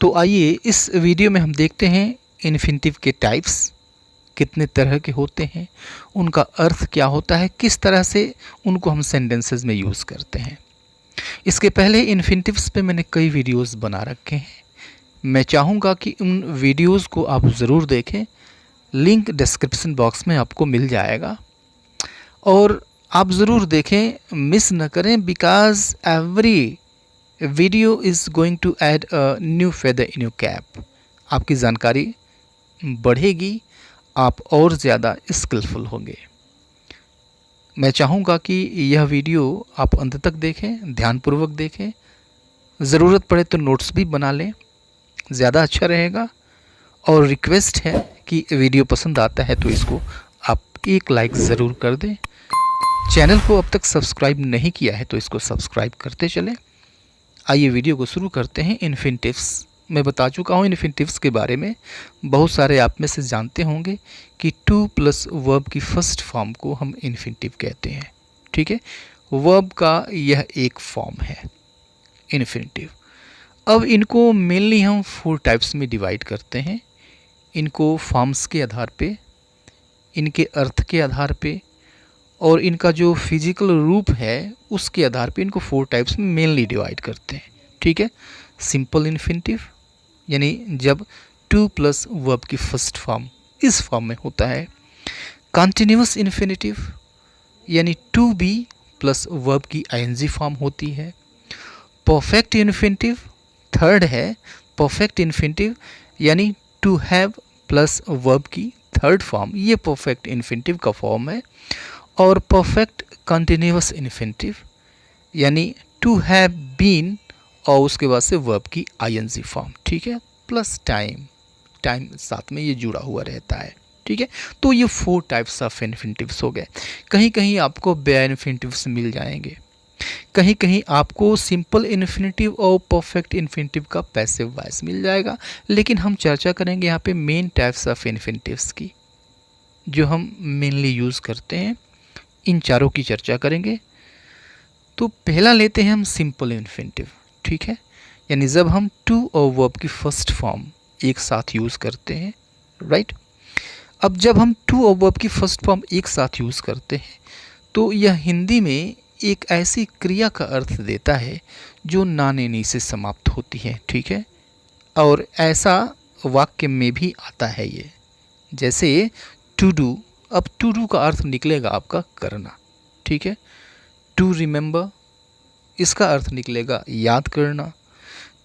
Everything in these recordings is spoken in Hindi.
तो आइए इस वीडियो में हम देखते हैं इन्फिनिटिव के टाइप्स कितने तरह के होते हैं, उनका अर्थ क्या होता है, किस तरह से उनको हम सेंटेंसेस में यूज़ करते हैं। इसके पहले इन्फिनिटिव्स पे मैंने कई वीडियोस बना रखे हैं। मैं चाहूँगा कि उन वीडियोस को आप ज़रूर देखें। लिंक डिस्क्रिप्शन बॉक्स में आपको मिल जाएगा और आप ज़रूर देखें, मिस न करें, because every video is going to add a new feather in your cap. आपकी जानकारी बढ़ेगी, आप और ज़्यादा स्किलफुल होंगे। मैं चाहूँगा कि यह वीडियो आप अंत तक देखें, ध्यानपूर्वक देखें, ज़रूरत पड़े तो नोट्स भी बना लें, ज़्यादा अच्छा रहेगा। और रिक्वेस्ट है कि वीडियो पसंद आता है तो इसको आप एक लाइक ज़रूर कर दें। चैनल को अब तक सब्सक्राइब नहीं किया है तो इसको सब्सक्राइब करते चलें। आइए वीडियो को शुरू करते हैं। इन्फिनिटिव्स मैं बता चुका हूँ इन्फिनिटिव्स के बारे में। बहुत सारे आप में से जानते होंगे कि टू प्लस वर्ब की फर्स्ट फॉर्म को हम इन्फिनिटिव कहते हैं। ठीक है, वर्ब का यह एक फॉर्म है इन्फिनिटिव। अब इनको मेनली हम 4 टाइप्स में डिवाइड करते हैं। इनको फॉर्म्स के आधार पे, इनके अर्थ के आधार पे और इनका जो फिजिकल रूप है उसके आधार पे इनको 4 टाइप्स में मेनली डिवाइड करते हैं। ठीक है, सिंपल इन्फिनिटिव यानी जब टू प्लस वर्ब की फर्स्ट फॉर्म इस फॉर्म में होता है। कॉन्टिन्यूअस इन्फिनिटिव यानी टू बी प्लस वर्ब की आईएनजी फॉर्म होती है। परफेक्ट इन्फिनिटिव थर्ड है। परफेक्ट इन्फिनिटिव यानी टू हैव प्लस वर्ब की थर्ड फॉर्म, ये परफेक्ट इन्फिनिटिव का फॉर्म है। और परफेक्ट कंटिन्यूअस इन्फिनिटिव यानी टू हैव बीन और उसके बाद से वर्ब की आईएनजी फॉर्म। ठीक है, प्लस टाइम, टाइम साथ में ये जुड़ा हुआ रहता है। ठीक है, तो ये 4 टाइप्स ऑफ इन्फिनिटिव्स हो गए। कहीं कहीं आपको बे इन्फिनिटिव्स मिल जाएंगे, कहीं कहीं आपको सिंपल इन्फिनिटिव और परफेक्ट इन्फिनिटिव का पैसिव वॉइस मिल जाएगा। लेकिन हम चर्चा करेंगे यहाँ पे मेन टाइप्स ऑफ इन्फिनिटिव्स की जो हम मेनली यूज़ करते हैं। इन चारों की चर्चा करेंगे। तो पहला लेते हैं हम सिंपल इन्फिनिटिव। ठीक है, यानी जब हम टू और वर्ब की फर्स्ट फॉर्म एक साथ यूज़ करते हैं। राइट, अब जब हम टू और वर्ब की फर्स्ट फॉर्म एक साथ यूज़ करते हैं तो यह हिंदी में एक ऐसी क्रिया का अर्थ देता है जो नाने नी से समाप्त होती है। ठीक है, और ऐसा वाक्य में भी आता है ये, जैसे टू डू। अब टू डू का अर्थ निकलेगा आपका करना। ठीक है, टू रिमेंबर इसका अर्थ निकलेगा याद करना।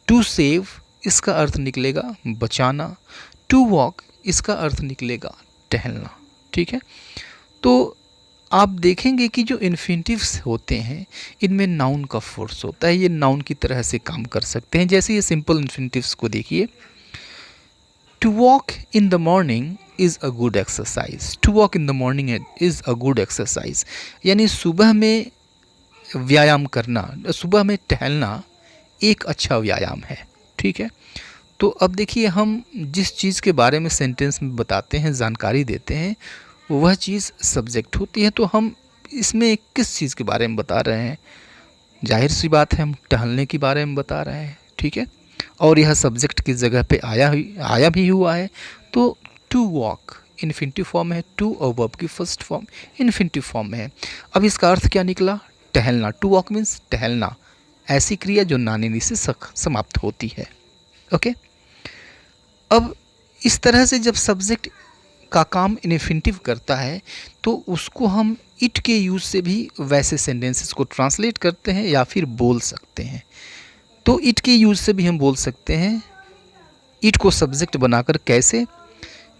टू सेव इसका अर्थ निकलेगा बचाना। टू वॉक इसका अर्थ निकलेगा टहलना। ठीक है, तो आप देखेंगे कि जो इन्फिनिटिव्स होते हैं इनमें नाउन का फोर्स होता है, ये नाउन की तरह से काम कर सकते हैं। जैसे ये सिंपल इन्फिनिटिव्स को देखिए, to walk in the morning is a good exercise. To walk in the morning is a good exercise यानी सुबह में व्यायाम करना, सुबह में टहलना एक अच्छा व्यायाम है। ठीक है, तो अब देखिए हम जिस चीज़ के बारे में सेंटेंस में बताते हैं, जानकारी देते हैं, वह चीज़ सब्जेक्ट होती है। तो हम इसमें किस चीज़ के बारे में बता रहे हैं? जाहिर सी बात है हम टहलने के बारे में बता रहे हैं। ठीक है, और यह सब्जेक्ट की जगह पे आया भी हुआ है। तो टू वॉक इन्फिनिटिव फॉर्म है, टू और वर्ब की फर्स्ट फॉर्म इन्फिनिटिव फॉर्म में है। अब इसका अर्थ क्या निकला? टहलना। टू वॉक मीन्स टहलना, ऐसी क्रिया जो नाने नी से समाप्त होती है। ओके, अब इस तरह से जब सब्जेक्ट का काम इन्फिनिटिव करता है तो उसको हम इट के यूज़ से भी वैसे सेंटेंसेस को ट्रांसलेट करते हैं या फिर बोल सकते हैं। तो इट के यूज़ से भी हम बोल सकते हैं इट को सब्जेक्ट बनाकर। कैसे?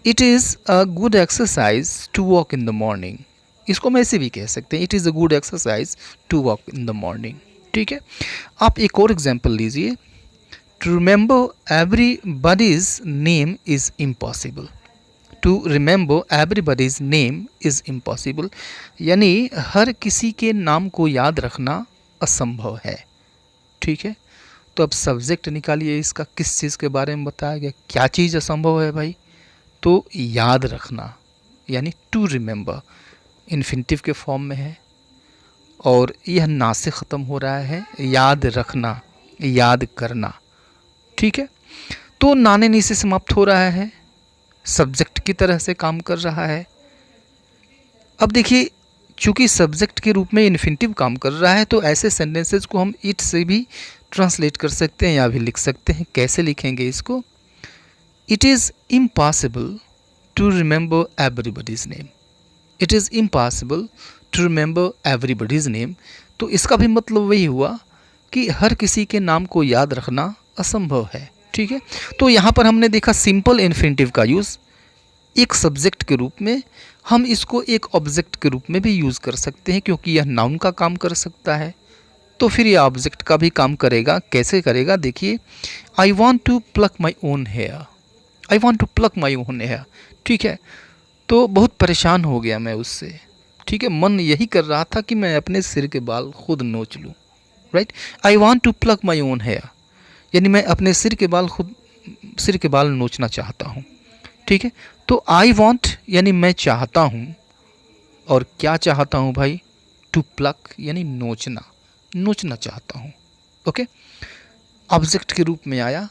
It is a good exercise to walk in the morning. इसको हम ऐसे भी कह सकते हैं, it is a good exercise to walk in the morning. ठीक है, आप एक और एग्जाम्पल लीजिए, to remember everybody's name is impossible. To remember everybody's name is impossible यानी हर किसी के नाम को याद रखना असंभव है। ठीक है, तो अब सब्जेक्ट निकालिए, इसका किस चीज़ के बारे में बताया गया? क्या चीज़ असंभव है भाई? तो याद रखना यानी टू रिमेंबर इन्फिनिटिव के फॉर्म में है और यह ना से ख़त्म हो रहा है। याद रखना, याद करना। ठीक है, तो नाने नी से समाप्त हो रहा है, सब्जेक्ट की तरह से काम कर रहा है। अब देखिए, चूंकि सब्जेक्ट के रूप में इन्फिनिटिव काम कर रहा है तो ऐसे सेंटेंसेस को हम इट से भी ट्रांसलेट कर सकते हैं या भी लिख सकते हैं। कैसे लिखेंगे इसको? It is impossible to remember everybody's name. It is impossible to remember everybody's name. तो इसका भी मतलब वही हुआ कि हर किसी के नाम को याद रखना असंभव है। ठीक है, तो यहाँ पर हमने देखा सिंपल इन्फिनिटिव का यूज़ एक सब्जेक्ट के रूप में। हम इसको एक ऑब्जेक्ट के रूप में भी यूज़ कर सकते हैं क्योंकि यह नाउन का काम कर सकता है, तो फिर यह ऑब्जेक्ट का भी काम करेगा। कैसे करेगा? देखिए, I want to pluck my own hair. I want to pluck my own hair. ठीक है, तो बहुत परेशान हो गया मैं उससे। ठीक है, मन यही कर रहा था कि मैं अपने सिर के बाल खुद नोच लूँ। Right, I want to pluck my own hair, यानी मैं अपने सिर के बाल नोचना चाहता हूँ। ठीक है, तो आई वॉन्ट यानी मैं चाहता हूँ, और क्या चाहता हूँ भाई? टू प्लक यानी नोचना चाहता हूँ। ओके, ऑब्जेक्ट के रूप में आया,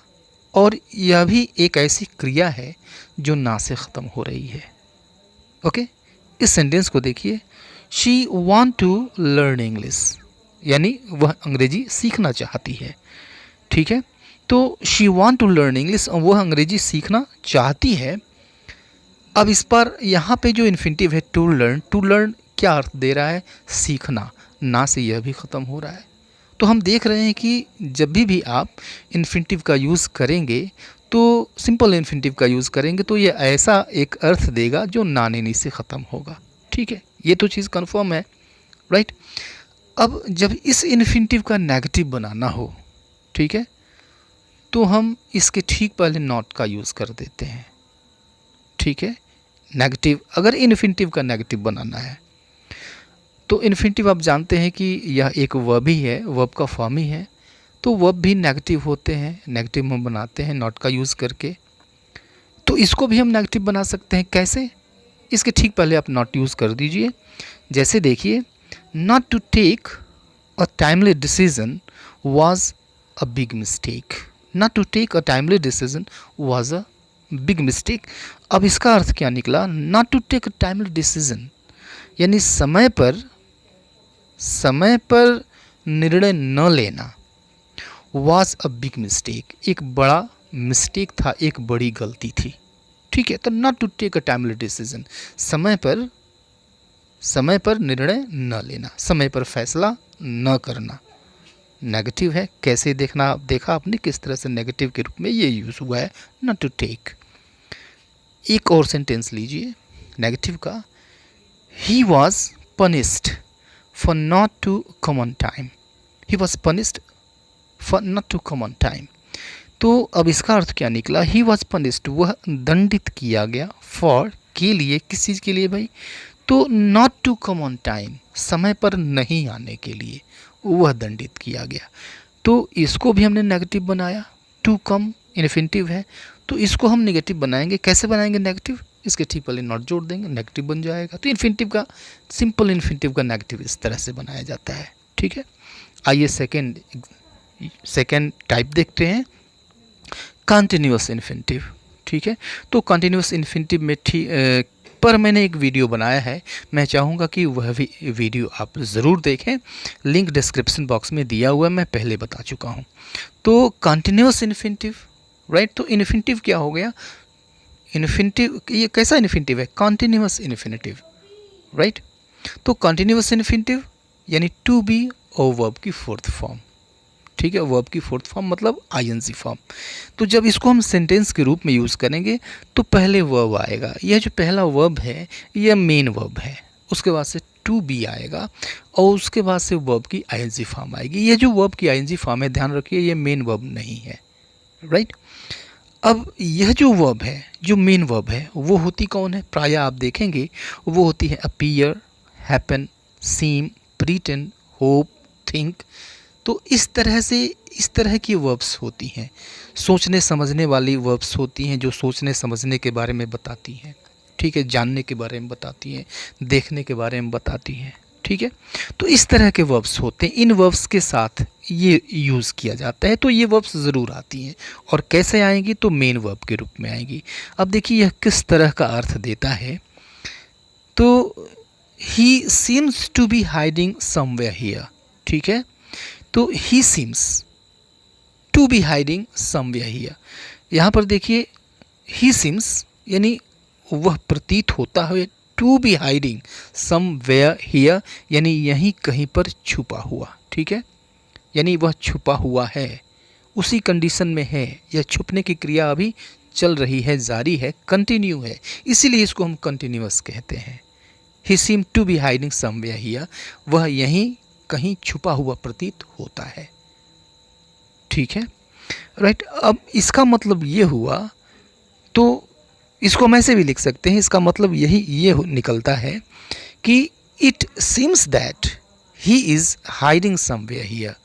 और यह भी एक ऐसी क्रिया है जो ना से ख़त्म हो रही है। ओके, इस सेंटेंस को देखिए, she want to learn English, यानी वह अंग्रेजी सीखना चाहती है। ठीक है, तो she want to learn English, वह अंग्रेजी सीखना चाहती है। अब इस पर यहाँ पे जो इन्फिनिटिव है टू लर्न क्या अर्थ दे रहा है? सीखना। ना से यह भी ख़त्म हो रहा है। तो हम देख रहे हैं कि जब भी आप इन्फिनिटिव का यूज़ करेंगे, तो सिंपल इन्फिनिटिव का यूज़ करेंगे तो ये ऐसा एक अर्थ देगा जो नाने नी से ख़त्म होगा। ठीक है, ये तो चीज़ कन्फर्म है। राइट, अब जब इस इन्फिनिटिव का नेगेटिव बनाना हो, ठीक है, तो हम इसके ठीक पहले नॉट का यूज़ कर देते हैं। ठीक है, नेगेटिव, अगर इन्फिनिटिव का नेगेटिव बनाना है तो इन्फिनिटिव आप जानते हैं कि यह एक वर्ब ही है, वर्ब का फॉर्म ही है, तो वर्ब भी नेगेटिव होते हैं। नेगेटिव हम बनाते हैं नॉट का यूज़ करके। तो इसको भी हम नेगेटिव बना सकते हैं। कैसे? इसके ठीक पहले आप नॉट यूज़ कर दीजिए। जैसे देखिए, not to take a timely decision was a big mistake. Not to take a timely decision was a big mistake. अब इसका अर्थ क्या निकला? Not to take a timely decision यानी समय पर निर्णय न लेना। वाज अ बिग मिस्टेक, एक बड़ा मिस्टेक था, एक बड़ी गलती थी। ठीक है, तो not to take a timely decision, समय पर निर्णय न लेना, समय पर फैसला न करना। नेगेटिव है। कैसे देखा आपने किस तरह से नेगेटिव के रूप में ये यूज़ हुआ है, नॉट टू टेक। एक और सेंटेंस लीजिए नेगेटिव का, he was punished for not to come on time. He was punished for not to come on time. तो अब इसका अर्थ क्या निकला? ही वॉज पनिश्ड, वह दंडित किया गया, फॉर के लिए, किस चीज़ के लिए भाई? तो not to come on time, समय पर नहीं आने के लिए वह दंडित किया गया। तो इसको भी हमने नेगेटिव बनाया। टू कम इन्फिनिटिव है, तो इसको हम नेगेटिव बनाएंगे। कैसे बनाएंगे नेगेटिव? इसके ठीक पहले नॉट जोड़ देंगे, नेगेटिव बन जाएगा। तो इन्फिनिटिव का, सिंपल इन्फिनिटिव का नेगेटिव इस तरह से बनाया जाता है। ठीक है, आइए सेकेंड टाइप देखते हैं, कंटिन्यूअस इन्फिनिटिव। ठीक है, तो कंटिन्यूअस इन्फिनिटिव में पर मैंने एक वीडियो बनाया है, मैं चाहूँगा कि वह भी वीडियो आप ज़रूर देखें। लिंक डिस्क्रिप्शन बॉक्स में दिया हुआ है, मैं पहले बता चुका हूँ। तो कंटिन्यूअस इन्फिनिटिव, राइट, तो इन्फिनिटिव क्या हो गया? इन्फिनिटिव, ये कैसा इन्फिनिटिव है? Continuous infinitive. राइट, तो कंटिन्यूअस इन्फिनिटिव यानी टू बी और वर्ब की फोर्थ फॉर्म। ठीक है, वर्ब की फोर्थ फॉर्म मतलब आईएनजी फॉर्म। तो जब इसको हम सेंटेंस के रूप में यूज़ करेंगे तो पहले वर्ब आएगा। यह जो पहला वर्ब है यह मेन वर्ब है, उसके बाद से टू बी आएगा, और उसके बाद से वर्ब की आईएनजी फॉर्म आएगी। यह जो वर्ब की आईएनजी फॉर्म है, ध्यान रखिए, ये मेन वर्ब नहीं है। राइट, अब यह जो वर्ब है, जो मेन वर्ब है, वो होती कौन है? प्रायः आप देखेंगे वो होती है अपीयर, हैपन, सीम, प्रीटेंड, होप, थिंक। तो इस तरह की वर्ब्स होती हैं, सोचने समझने वाली वर्ब्स होती हैं, जो सोचने समझने के बारे में बताती हैं। ठीक है, जानने के बारे में बताती हैं, देखने के बारे में बताती हैं। ठीक है। तो इस तरह के वर्ब्स होते हैं, इन वर्ब्स के साथ ये यूज़ किया जाता है, तो ये वर्ब्स ज़रूर आती हैं। और कैसे आएंगी? तो मेन वर्ब के रूप में आएंगी। अब देखिए यह किस तरह का अर्थ देता है। तो he seems to be hiding somewhere here, ठीक है। तो he seems to be hiding somewhere here, यहाँ पर देखिए ही सीम्स यानी वह प्रतीत होता है, to be hiding somewhere here यानी यहीं कहीं पर छुपा हुआ, ठीक है। यानी वह छुपा हुआ है, उसी कंडीशन में है, यह छुपने की क्रिया अभी चल रही है, जारी है, कंटिन्यू है, इसीलिए इसको हम कंटिन्यूअस कहते हैं। He seem to be hiding somewhere here, वह यहीं कहीं छुपा हुआ प्रतीत होता है, ठीक है, राइट। अब इसका मतलब ये हुआ, तो इसको हम ऐसे भी लिख सकते हैं, इसका मतलब ये निकलता है कि it seems that he is hiding somewhere here,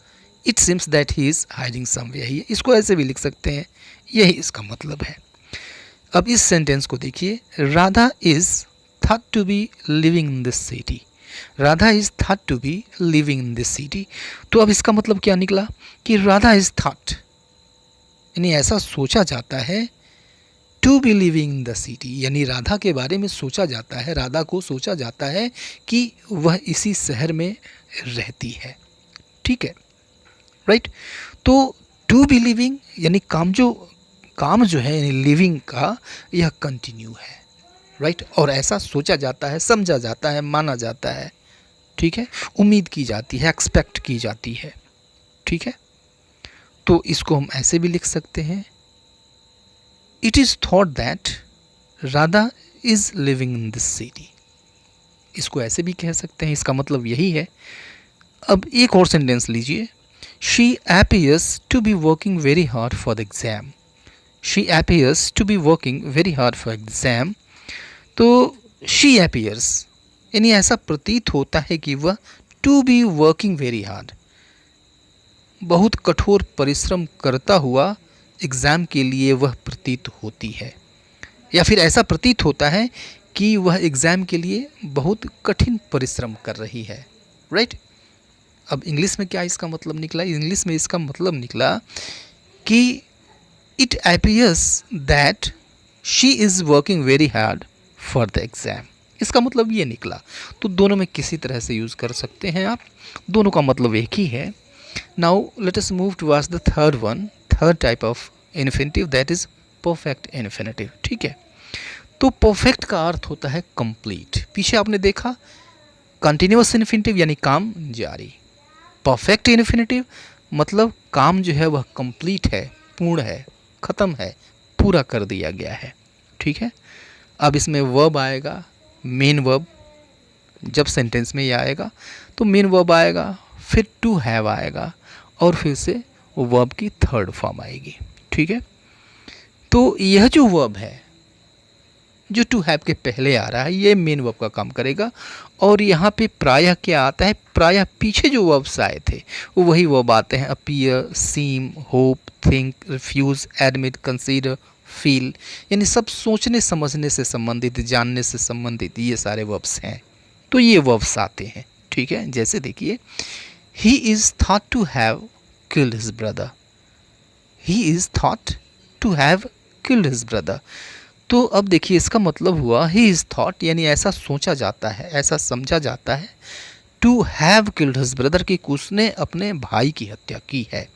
it seems that he is hiding somewhere here, इसको ऐसे भी लिख सकते हैं, यही इसका मतलब है। अब इस सेंटेंस को देखिए, Radha is thought to be living in this city, Radha is thought to be living in this city. तो अब इसका मतलब क्या निकला कि राधा इज़ थॉट यानी ऐसा सोचा जाता है, to be living in the city यानी राधा के बारे में सोचा जाता है, राधा को सोचा जाता है कि वह इसी शहर में रहती है, ठीक है, राइट। तो टू बी लिविंग यानी काम जो है यानी लिविंग का, यह कंटिन्यू है, राइट। और ऐसा सोचा जाता है, समझा जाता है, माना जाता है, ठीक है, उम्मीद की जाती है, एक्सपेक्ट की जाती है, ठीक है। तो इसको हम ऐसे भी लिख सकते हैं, it is thought that Radha is living in this city, इसको ऐसे भी कह सकते हैं, इसका मतलब यही है। अब एक और सेंटेंस लीजिए, she appears to be working very hard for the exam, she appears to be working very hard for exam. तो शी अपीयर्स यानी ऐसा प्रतीत होता है कि वह to be working very hard बहुत कठोर परिश्रम करता हुआ एग्ज़ाम के लिए वह प्रतीत होती है, या फिर ऐसा प्रतीत होता है कि वह एग्ज़ाम के लिए बहुत कठिन परिश्रम कर रही है, राइट। अब इंग्लिश में क्या इसका मतलब निकला? इंग्लिश में इसका मतलब निकला कि it appears that she is working very hard for the exam, इसका मतलब ये निकला। तो दोनों में किसी तरह से यूज़ कर सकते हैं आप, दोनों का मतलब एक ही है। Now let us move towards the third one, third type of infinitive, that is perfect infinitive, ठीक है। तो परफेक्ट का अर्थ होता है कंप्लीट, पीछे आपने देखा कंटिन्यूअस इन्फिनिटिव यानी काम जारी, परफेक्ट इन्फिनिटिव मतलब काम जो है वह कंप्लीट है, पूर्ण है, ख़त्म है, पूरा कर दिया गया है, ठीक है। अब इसमें वर्ब आएगा, मेन वर्ब, जब सेंटेंस में ये आएगा तो मेन वर्ब आएगा, फिर टू हैव आएगा और फिर से वर्ब की थर्ड फॉर्म आएगी, ठीक है। तो यह जो वर्ब है जो टू हैव के पहले आ रहा है, ये मेन वर्ब का काम करेगा। और यहाँ पे प्रायः क्या आता है, प्रायः पीछे जो वर्ब्स आए थे वो वही वर्ब आते हैं, appear, seem, hope, think, refuse, admit, consider, feel, यानी सब सोचने समझने से संबंधित, जानने से संबंधित ये सारे वर्ब्स हैं। तो ये वर्ब्स आते हैं, ठीक है। जैसे देखिए, he is thought to have killed his brother, he is thought to have killed his brother. तो अब देखिए इसका मतलब हुआ ही इज़ थॉट यानी ऐसा सोचा जाता है, ऐसा समझा जाता है, to have killed his brother कि उसने अपने भाई की हत्या की है।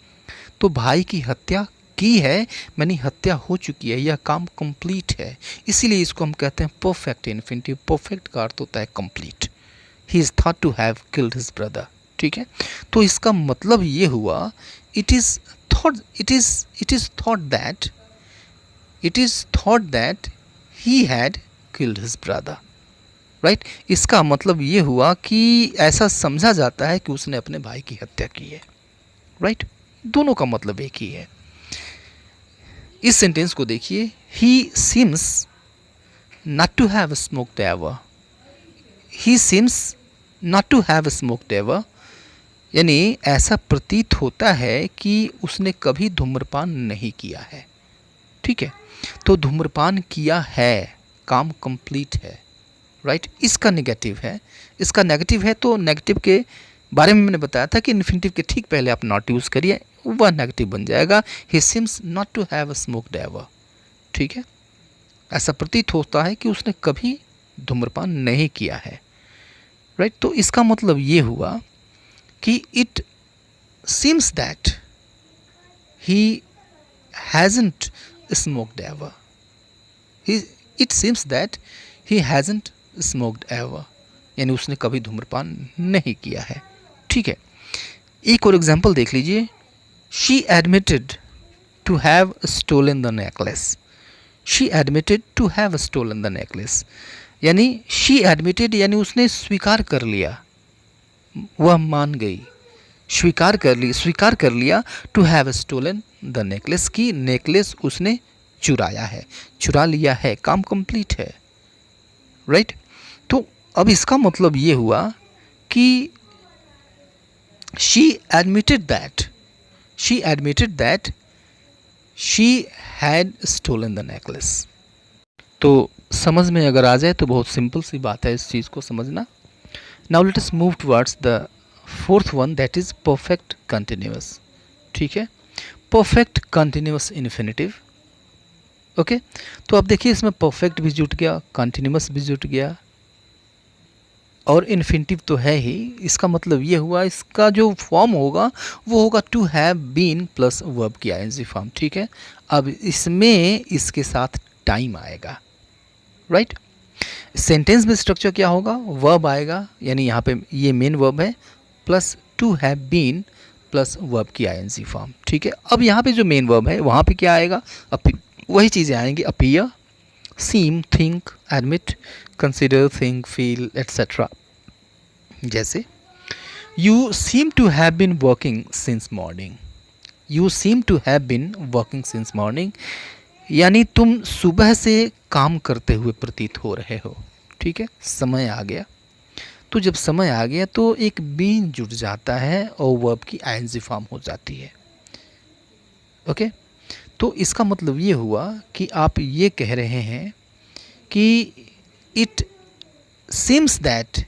तो भाई की हत्या की है यानी हत्या हो चुकी है, यह काम कंप्लीट है, इसीलिए इसको हम कहते हैं परफेक्ट इन्फिनिटिव। परफेक्ट का अर्थ होता है complete. He is thought to have killed his brother, ठीक है। तो इसका मतलब ये हुआ, it is thought that he had killed his brother, right. इसका मतलब ये हुआ कि ऐसा समझा जाता है कि उसने अपने भाई की हत्या की है, राइट। दोनों का मतलब एक ही है। इस सेंटेंस को देखिए, he seems not to have smoked ever, he seems not to have smoked ever यानी ऐसा प्रतीत होता है कि उसने कभी धूम्रपान नहीं किया है, ठीक है। तो धूम्रपान किया है, काम कंप्लीट है, राइट। इसका नेगेटिव है, इसका नेगेटिव है, तो नेगेटिव के बारे में मैंने बताया था कि इन्फिनिटिव के ठीक पहले आप नॉट यूज़ करिए, वह नेगेटिव बन जाएगा। He seems not to have smoked ever, ठीक है। ऐसा प्रतीत होता है कि उसने कभी धूम्रपान नहीं किया है, राइट। तो इसका मतलब ये हुआ कि it seems that he hasn't smoked ever, it seems that he hasn't smoked ever, यानी उसने कभी धूम्रपान नहीं किया है, ठीक है। एक और एग्जाम्पल देख लीजिए। She admitted to have stolen the necklace, she admitted to have stolen the necklace, यानी शी एडमिटेड यानी उसने स्वीकार कर लिया, वह मान गई, स्वीकार कर लिया to have stolen the necklace, की नेकलेस उसने चुराया है, चुरा लिया है, काम कंप्लीट है, राइट। तो अब इसका मतलब ये हुआ कि she admitted that she had stolen the necklace. तो समझ में अगर आ जाए तो बहुत सिंपल सी बात है इस चीज़ को समझना। Now let us move towards the fourth one, that is perfect continuous, ठीक है। Perfect continuous infinitive, okay. तो अब देखिए इसमें परफेक्ट भी जुट गया, कंटिन्यूअस भी जुट गया और इन्फिनिटिव तो है ही। इसका मतलब ये हुआ इसका जो फॉर्म होगा वो होगा to have been plus verb की आईएनजी फॉर्म, ठीक है। अब इसमें इसके साथ टाइम आएगा, राइट। सेंटेंस में स्ट्रक्चर क्या होगा, वर्ब आएगा, यानी यहाँ पे ये मेन वर्ब है, plus to have been plus verb की आईएनजी फॉर्म, ठीक है। अब यहाँ पे जो मेन वर्ब है वहाँ पे क्या आएगा, वही चीज़ें आएंगी, appear, seem, think, admit, consider, think, feel etcetera. जैसे you seem to have been working since morning, you seem to have been working since morning, यानी तुम सुबह से काम करते हुए प्रतीत हो रहे हो, ठीक है। समय आ गया, तो जब समय आ गया तो एक बीन जुड़ जाता है और वर्ब की आईएनजी फॉर्म हो जाती है, ओके। तो इसका मतलब ये हुआ कि आप ये कह रहे हैं कि it seems that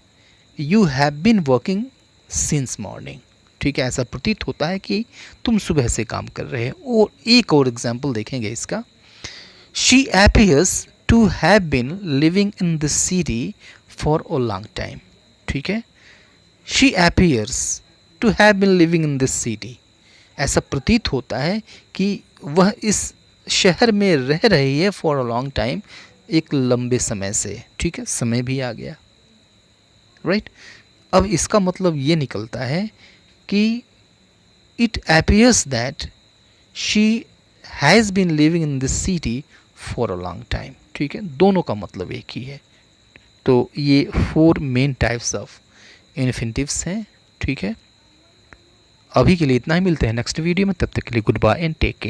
you have been working since morning, ठीक है। ऐसा प्रतीत होता है कि तुम सुबह से काम कर रहे हो। और एक और एग्जाम्पल देखेंगे इसका। She appears to have been living in the city for a long time, ठीक है। She appears to have been living in this city, ऐसा प्रतीत होता है कि वह इस शहर में रह रही है फॉर अ लॉन्ग टाइम, एक लंबे समय से, ठीक है। समय भी आ गया, राइट। अब इसका मतलब ये निकलता है कि it appears that she has been living in this city for a long time, ठीक है। दोनों का मतलब एक ही है। तो ये 4 मेन टाइप्स ऑफ इन्फिनिटिव्स हैं, ठीक है। अभी के लिए इतना ही, मिलते हैं नेक्स्ट वीडियो में, तब तक के लिए goodbye and take care.